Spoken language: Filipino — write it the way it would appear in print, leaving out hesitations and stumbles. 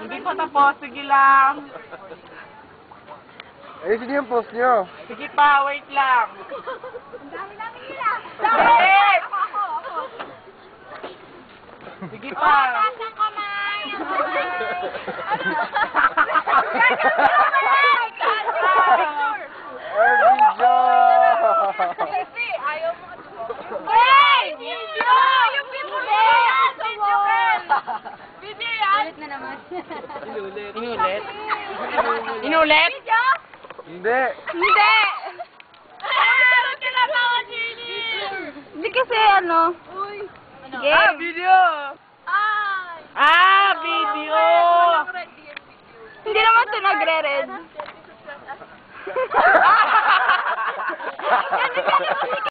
Hindi pa tapos. Sige lang. Ayusin niyo yung post niyo. Sige pa, wait lang. Ang dami-dami nila. Wait! Ako. Sige Oh, pa. taas ang kamay. Video! Kasi, ayaw mo. Hey! Video! Yung video yan! Video yan! Video yan! Ulit na naman. Inulit? Inulit? Video? Hindi. Hindi! Ano kinakawa, Jenny? Hindi kasi ano. Uy. Ah, video! Ay! Ah, video! Hindi naman ito nagre-red.